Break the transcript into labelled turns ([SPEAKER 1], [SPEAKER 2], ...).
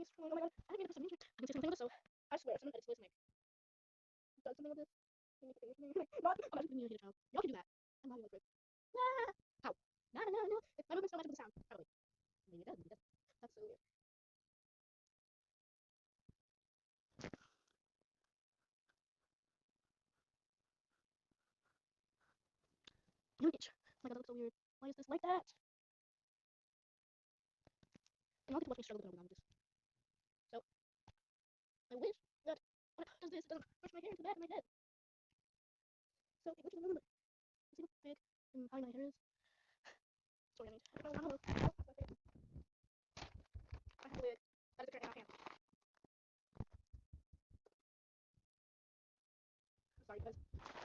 [SPEAKER 1] niece. Oh my god, I didn't mean to put some music. I can say something with this, so I swear, if someone edits this, like, does something with this, they make it famous. Not, I'm not even gonna hit a child. Y'all can do that. I'm not even like, ah, how? No, no, no, no. My movements don't match up with the sound. Probably. Maybe it does, maybe it doesn't. That's so weird. You itch. Oh my god, that looks so weird. Why is this like that? And y'all get to watch me struggle with it this. So, I wish that when it does this, it doesn't push my hair into the back of my head. So, it looks really see how big and high my hair is. So yummy. I don't know. I have a wig. That is the current hand. I'm sorry, guys.